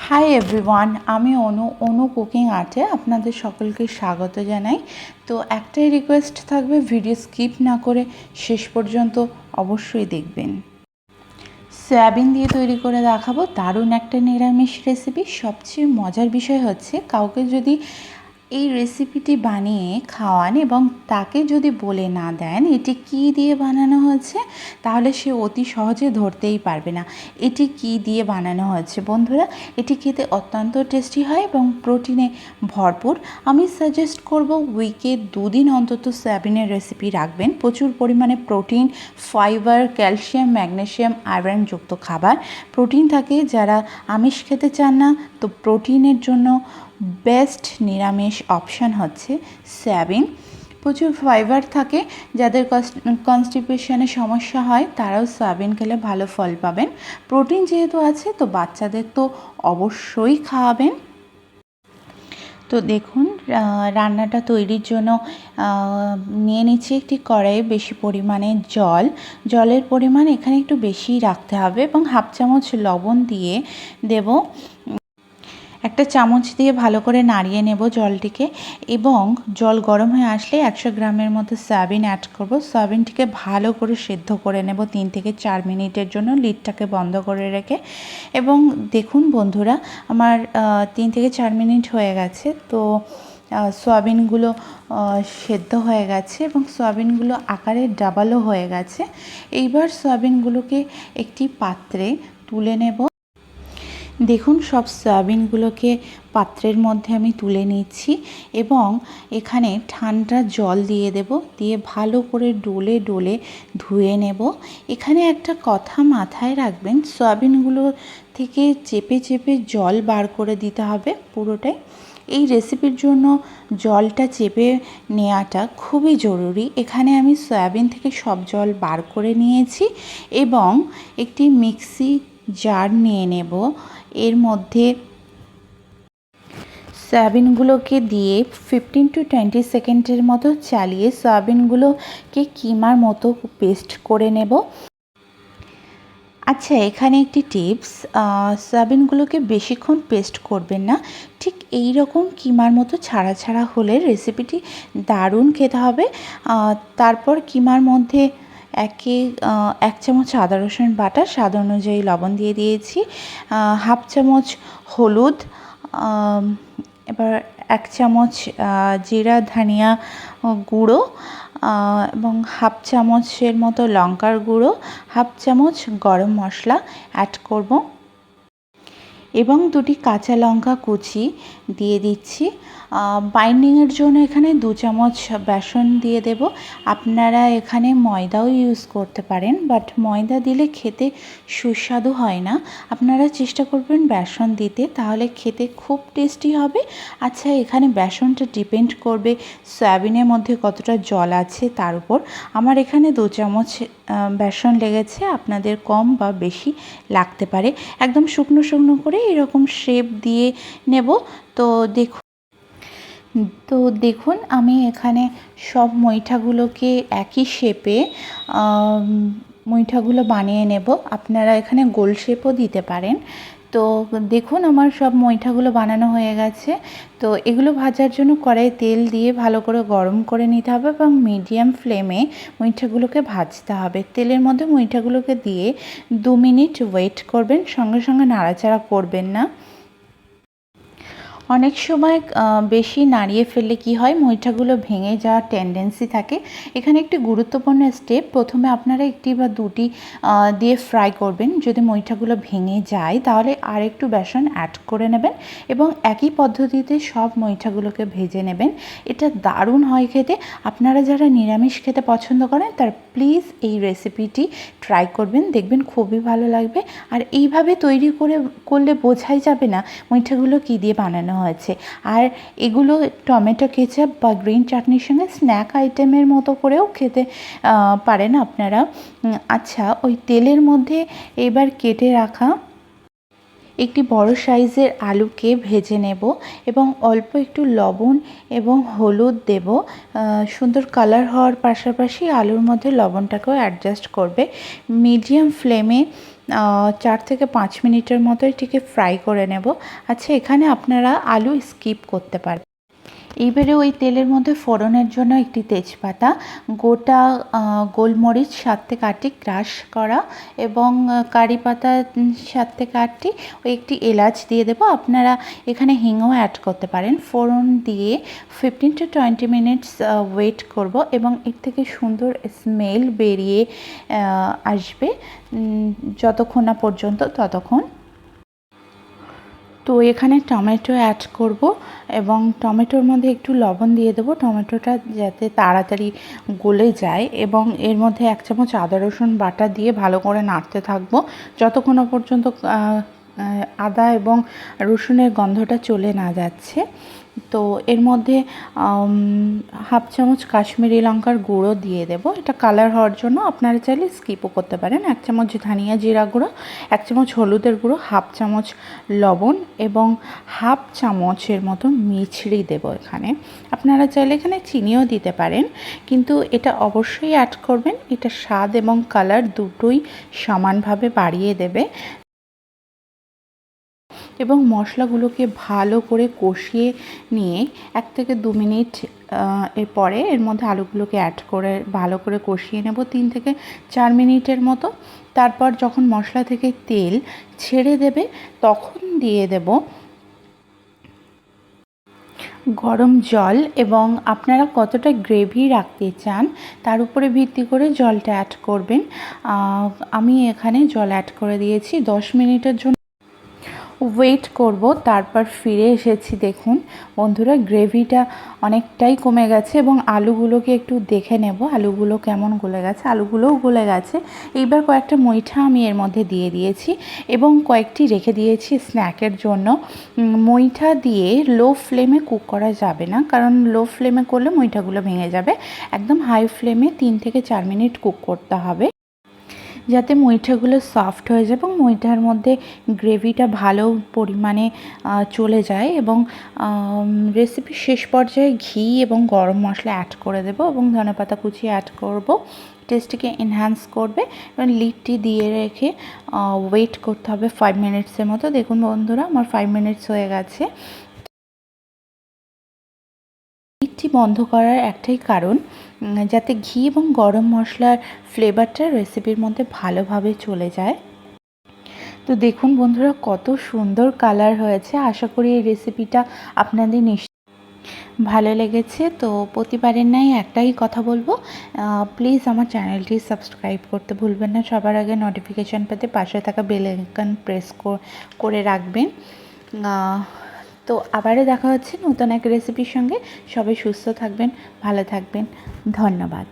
Hi everyone, আমি অনু cooking আর্টে আপনাদের সকলকে স্বাগত জানাই। তো একটাই রিকোয়েস্ট থাকবে, ভিডিও স্কিপ না করে শেষ পর্যন্ত অবশ্যই দেখবেন। সয়াবিন দিয়ে তৈরি করে দেখাবো দারুণ একটা নিরামিষ রেসিপি। সবচেয়ে মজার বিষয় হচ্ছে, কাউকে যদি এই রেসিপিটি বানিয়ে খাওয়ান এবং তাকে যদি বলে না দেন এটি কী দিয়ে বানানো হয়েছে, তাহলে সে অতি সহজে ধরতেই পারবে না এটি কী দিয়ে বানানো হয়েছে। বন্ধুরা, এটি খেতে অত্যন্ত টেস্টি হয় এবং প্রোটিনে ভরপুর। আমি সাজেস্ট করব উইকে 2 দিন অন্তত সয়াবিনের রেসিপি রাখবেন। প্রচুর পরিমাণে প্রোটিন, ফাইবার, ক্যালসিয়াম, ম্যাগনেসিয়াম, আয়রনযুক্ত খাবার। প্রোটিন থাকে, যারা আমিষ খেতে চান না তো প্রোটিনের জন্য বেস্ট নিরামিষ অপশান হচ্ছে সয়াবিন। প্রচুর ফাইবার থাকে, যাদের কনস্টিপেশনের সমস্যা হয় তারাও সয়াবিন খেলে ভালো ফল পাবেন। প্রোটিন যেহেতু আছে তো বাচ্চাদের তো অবশ্যই খাওয়াবেন। তো দেখুন, রান্নাটা তৈরির জন্য নিয়ে নিচ্ছি একটি কড়াইয়ে বেশি পরিমাণে জলের পরিমাণ এখানে একটু বেশিই রাখতে হবে এবং হাফ চামচ লবণ দিয়ে দেব। একটা চামচ দিয়ে ভালো করে নাড়িয়ে নেব জলটিকে এবং জল গরম হয়ে আসলে 100 গ্রামের মতো সয়াবিন অ্যাড করব। সয়াবিনটিকে ভালো করে সেদ্ধ করে নেব 3 থেকে 4 মিনিটের জন্য, লিডটাকে বন্ধ করে রেখে। এবং দেখুন বন্ধুরা, আমার 3 থেকে 4 মিনিট হয়ে গেছে। তো সয়াবিনগুলো সেদ্ধ হয়ে গেছে এবং সয়াবিনগুলো আকারে ডাবলও হয়ে গেছে। এইবার সয়াবিনগুলোকে একটি পাত্রে তুলে নেব। দেখুন, সব সয়াবিনগুলোকে পাত্রের মধ্যে আমি তুলে নিচ্ছি এবং এখানে ঠান্ডা জল দিয়ে দেব, দিয়ে ভালো করে ডলে ধুয়ে নেব। এখানে একটা কথা মাথায় রাখবেন, সয়াবিনগুলো থেকে চেপে জল বার করে দিতে হবে পুরোটাই। এই রেসিপির জন্য জলটা চেপে নেওয়াটা খুবই জরুরি। এখানে আমি সয়াবিন থেকে সব জল বার করে নিয়েছি এবং একটি মিক্সি জার নিয়ে নেব। এর মধ্যে সয়াবিনগুলোকে দিয়ে 15 to 20 সেকেন্ডের মতো চালিয়ে সয়াবিনগুলোকে কিমার মতো পেস্ট করে নেব। আচ্ছা, এখানে একটি টিপস, সয়াবিনগুলোকে বেশিক্ষণ পেস্ট করবেন না, ঠিক এই রকম কিমার মতো ছাড়া হলে রেসিপিটি দারুণ খেতে হবে। তারপর কিমার মধ্যে 1 চামচ আদা রসুন বাটা, স্বাদ অনুযায়ী লবণ দিয়ে দিয়েছি, হাফ চামচ হলুদ, এবার 1 চামচ জিরা ধনিয়া গুঁড়ো এবং হাফ চামচের মতো লঙ্কার গুঁড়ো, হাফ চামচ গরম মশলা অ্যাড করব এবং 2টি কাঁচা লঙ্কা কুচি দিয়ে দিচ্ছি। বাইন্ডিংয়ের জন্য এখানে 2 চামচ বেসন দিয়ে দেব। আপনারা এখানে ময়দাও ইউজ করতে পারেন, বাট ময়দা দিলে খেতে সুস্বাদু হয় না। আপনারা চেষ্টা করবেন বেসন দিতে, তাহলে খেতে খুব টেস্টি হবে। আচ্ছা, এখানে বেসনটা ডিপেন্ড করবে সয়াবিনের মধ্যে কতটা জল আছে তার উপর। আমার এখানে 2 চামচ বেসন লেগেছে, আপনাদের কম বা বেশি লাগতে পারে। একদম শুকনো করে এরকম শেপ দিয়ে নেব। তো দেখুন, আমি এখানে সব মুইঠাগুলোকে একই শেপে মুইঠাগুলো বানিয়ে নেব। আপনারা এখানে গোল শেপও দিতে পারেন। তো দেখুন, আমার সব মুইঠাগুলো বানানো হয়ে গেছে। তো এগুলো ভাজার জন্য কড়াইয়ে তেল দিয়ে ভালো করে গরম করে নিতে হবে এবং মিডিয়াম ফ্লেমে মুইঠাগুলোকে ভাজতে হবে। তেলের মধ্যে মুইঠাগুলোকে দিয়ে 2 মিনিট ওয়েট করবেন, সঙ্গে নাড়াচাড়া করবেন না। অনেক সময় বেশি নাড়িয়ে ফেললে কি হয়, মুইঠাগুলো ভেঙে যাওয়ার টেন্ডেন্সি থাকে। এখানে একটি গুরুত্বপূর্ণ স্টেপ, প্রথমে আপনারা 1টি বা 2টি দিয়ে ফ্রাই করবেন। যদি মুইঠাগুলো ভেঙে যায় তাহলে আর একটু বেসন অ্যাড করে নেবেন এবং একই পদ্ধতিতে সব মুইঠাগুলোকে ভেজে নেবেন। এটা দারুণ হয় খেতে। আপনারা যারা নিরামিষ খেতে পছন্দ করেন তারা প্লিজ এই রেসিপিটি ট্রাই করবেন, দেখবেন খুবই ভালো লাগবে। আর এইভাবে তৈরি করলে বোঝাই যাবে না মুইঠাগুলো কী দিয়ে বানানো হয়েছে। আর এগুলো টমেটো কেচাপ বা গ্রিন চাটনির সঙ্গে স্ন্যাক আইটেমের মতো করেও খেতে পারেন আপনারা। আচ্ছা, ওই তেলের মধ্যে এবার কেটে রাখা একটি বড় সাইজের আলুকে ভেজে নেব এবং অল্প একটু লবণ এবং হলুদ দেব। সুন্দর কালার হওয়ার পাশাপাশি আলুর মধ্যে লবণটাকেও অ্যাডজাস্ট করবে। মিডিয়াম ফ্লেমে 4 থেকে 5 মিনিটের মতো এটিকে ফ্রাই করে নেব। আচ্ছা, এখানে আপনারা আলু স্কিপ করতে পারেন। এইবারে ওই তেলের মধ্যে ফোড়নের জন্য একটি তেজপাতা, গোটা গোলমরিচ সাথে কাটি ক্রাশ করা এবং কারি পাতা সাথে কাটি, ওই একটি এলাচ দিয়ে দেবো। আপনারা এখানে হিংও অ্যাড করতে পারেন। ফোড়ন দিয়ে 15 to 20 মিনিটস ওয়েট করব এবং এর থেকে সুন্দর স্মেল বেরিয়ে আসবে যতক্ষণ না পর্যন্ত ততক্ষণ। তো এখানে টমেটো অ্যাড করব এবং টমেটোর মধ্যে একটু লবণ দিয়ে দেবো, টমেটোটা যাতে তাড়াতাড়ি গলে যায়, এবং এর মধ্যে 1 চামচ আদা রসুন বাটা দিয়ে ভালো করে নাড়তে থাকবো যতক্ষণ না পর্যন্ত আদা এবং রসুনের গন্ধটা চলে না যাচ্ছে। তো এর মধ্যে 1/2 চামচ কাশ্মীরি লঙ্কার গুঁড়ো দিয়ে দেব, এটা কালার হওয়ার জন্য। আপনারা চাইলে স্কিপও করতে পারেন। 1 চামচ ধনিয়া জিরা গুঁড়ো, 1 চামচ হলুদের গুঁড়ো, 1/2 চামচ লবণ এবং 1/2 চামচের মতো মিছরি দেব এখানে। আপনারা চাইলে এখানে চিনিও দিতে পারেন, কিন্তু এটা অবশ্যই অ্যাড করবেন। এটা স্বাদ এবং কালার দুটোই সমানভাবে বাড়িয়ে দেবে। এবং মশলাগুলোকে ভালো করে কষিয়ে নিয়ে 1 থেকে 2 মিনিট পরে এর মধ্যে আলুগুলোকে অ্যাড করে ভালো করে কষিয়ে নেব 3 থেকে 4 মিনিটের মতো। তারপর যখন মশলা থেকে তেল ছেড়ে দেবে তখন দিয়ে দেব গরম জল, এবং আপনারা কতটা গ্রেভি রাখতে চান তার উপরে ভিত্তি করে জলটা অ্যাড করবেন। আমি এখানে জল অ্যাড করে দিয়েছি। 10 মিনিটের জন্য ওয়েট করব, তারপর ফিরে এসেছি। দেখুন বন্ধুরা, গ্রেভিটা অনেকটাই কমে গেছে এবং আলুগুলোকে একটু দেখে নেব আলুগুলো কেমন গলে গেছে। আলুগুলোও গলে গেছে। এইবার কয়েকটা মইঠা আমি এর মধ্যে দিয়ে দিয়েছি এবং কয়েকটি রেখে দিয়েছি স্ন্যাকের জন্য। মইঠা দিয়ে লো ফ্লেমে কুক করা যাবে না, কারণ লো ফ্লেমে করলে মইঠাগুলো ভেঙে যাবে। একদম হাই ফ্লেমে 3 থেকে 4 মিনিট কুক করতে হবে, যাতে মইঠাগুলো সফট হয়ে যায় এবং মইঠার মধ্যে গ্রেভিটা ভালো পরিমাণে চলে যায়। এবং রেসিপির শেষ পর্যায়ে ঘি এবং গরম মশলা অ্যাড করে দেবো এবং ধনেপাতা কুচি অ্যাড করব, টেস্টটিকে এনহ্যান্স করবে। এবং লিডটি দিয়ে রেখে ওয়েট করতে হবে 5 মিনিটসের মতো। দেখুন বন্ধুরা, আমার 5 মিনিটস হয়ে গেছে। লিডটি বন্ধ করার একটাই কারণ, যাতে ঘি এবং গরম মশলার ফ্লেভারটা রেসিপির মধ্যে ভালোভাবে চলে যায়। তো দেখুন বন্ধুরা, কত সুন্দর কালার হয়েছে। আশা করি এই রেসিপিটা আপনাদের নিশ্চয়ই ভালো লেগেছে। তো প্রতিবারের নাই একটাই কথা বলবো, প্লিজ আমার চ্যানেলটি সাবস্ক্রাইব করতে ভুলবেন না। সবার আগে নোটিফিকেশান পেতে পাশে থাকা বেল আইকন প্রেস করে রাখবেন। তো আবারও দেখা হচ্ছে নতুন এক রেসিপির সঙ্গে। সবাই সুস্থ থাকবেন, ভালো থাকবেন। ধন্যবাদ।